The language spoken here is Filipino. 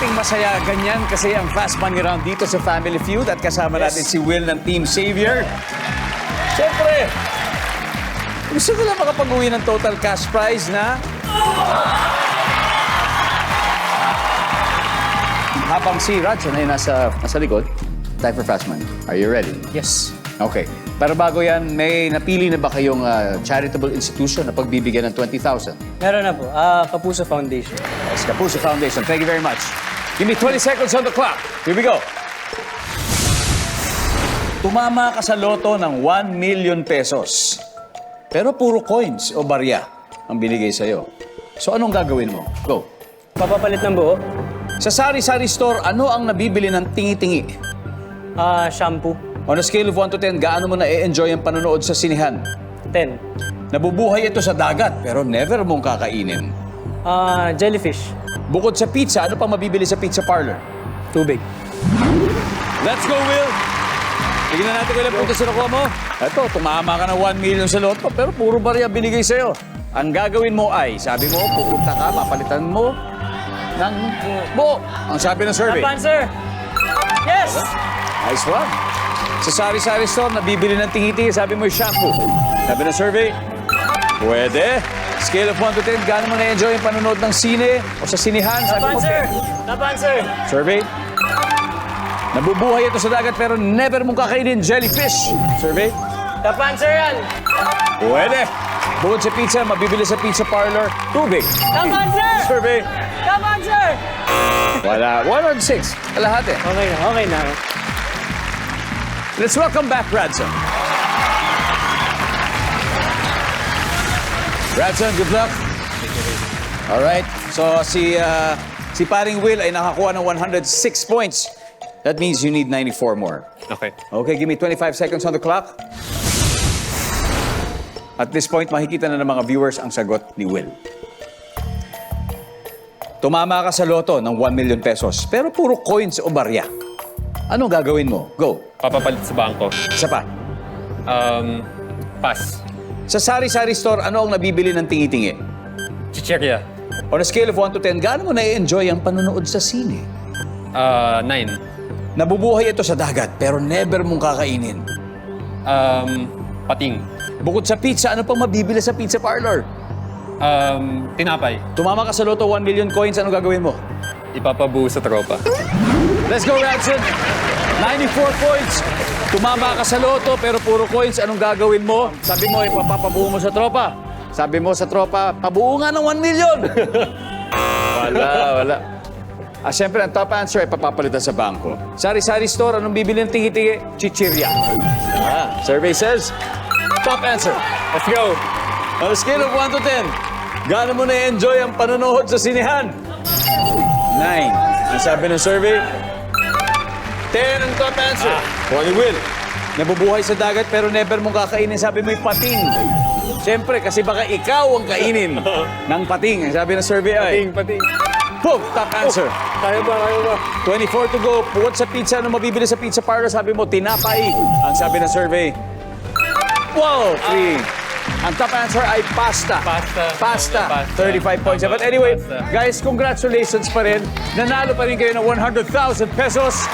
nating masaya. Ganyan kasi ang Fast Money Round dito sa Family Feud. At kasama natin si Will ng Team Savior. Siyempre, gusto ko lang makapag-uwi ng total cash prize na... Habang si Radson ay nasa likod, time for Fast Money. Are you ready? Yes. Okay. Pero bago yan, may napili na ba kayong charitable institution na pagbibigyan ng 20,000? Meron na po. Kapuso Foundation. Yes, Kapuso Foundation. Thank you very much. Give me 20 seconds on the clock. Here we go. Tumama ka sa loto ng 1 million pesos. Pero puro coins o barya ang binigay sa'yo. So anong gagawin mo? Go. Papapalit ng buo. Sa sari-sari store, ano ang nabibili ng tingi-tingi? Shampoo. On a scale of 1 to 10, gaano mo na-enjoy ang panonood sa sinihan? 10. Nabubuhay ito sa dagat, pero never mong kakainin. Jellyfish. Bukod sa pizza, ano pang mabibili sa pizza parlor? Tubig. Let's go, Will! Tignan natin kung ilang puntos na nakuha mo. Ito, tumama ka ng 1 million sa loto, pero puro barya binigay sa'yo. Ang gagawin mo ay, sabi mo, pupunta ka, papalitan mo ng buo. Ang sabi ng survey. Top answer! Yes! Nice one. Sa sari-sari store, nabibili ng tingi-tingi, sabi mo yung shampoo. Sabi ng survey, pwede. Scale of 1 to 10, gaano mo na-enjoy yung panonood ng sine o sa sinihan? Top Sabi mo, answer! 10. Top answer! Survey. Nabubuhay ito sa dagat pero never mong kakainin jellyfish. Survey. Top answer yan! Pwede. Bukod sa pizza, mabibili sa pizza parlor, tubig. Top answer! Survey. Top answer! Wala. 1 on 6. Kalahati. Okay na, okay na. Let's welcome back Radson. Radson, good luck. Alright. So, si paring Will ay nakakuha ng 106 points. That means you need 94 more. Okay. Okay, give me 25 seconds on the clock. At this point, makikita na ng mga viewers ang sagot ni Will. Tumama ka sa loto ng 1 million pesos, pero puro coins o barya. Anong gagawin mo? Go. Papapalit sa bangko. Isa pa. Pass. Sa sari-sari store, ano ang nabibili ng tingi-tingi? Chicheria. On a scale of 1 to 10, gaano mo na-enjoy ang panonood sa sine? 9. Nabubuhay ito sa dagat, pero never mong kakainin. Pating. Bukod sa pizza, ano pang mabibili sa pizza parlor? Tinapay. Tumama ka sa loto, 1 million coins, ano gagawin mo? Ipapabuo sa tropa. Let's go, Radson! 94 points. Tumama ka sa loto, pero puro coins, anong gagawin mo? Sabi mo, ipapabuo mo sa tropa. Sabi mo sa tropa, pabuo nga ng 1 million! Wala. Siyempre, ang top answer ay papapalitan sa bangko. Sari-sari store, anong bibili ng tingi-tingi? Chichirya. Survey says, top answer. Let's go! On a scale of 1 to 10, gaano mo na-enjoy ang panonood sa sinihan? 9. Ang sabi ng survey, 10 ang top answer. Holy Will. Nabubuhay sa dagat pero never mong kakainin. Sabi mo yung pating. Siyempre, kasi baka ikaw ang kainin ng pating. Ang sabi ng survey ay... Pating. Boom! Top answer. Kaya ba? 24 to go. Bukod sa pizza, ano mabibili sa pizza parlor? Sabi mo, tinapay. Ang sabi ng survey. Wow! 3. Ang top answer ay pasta. Pasta. 35 points. But anyway, guys, congratulations pa rin. Nanalo pa rin kayo ng 100,000 pesos.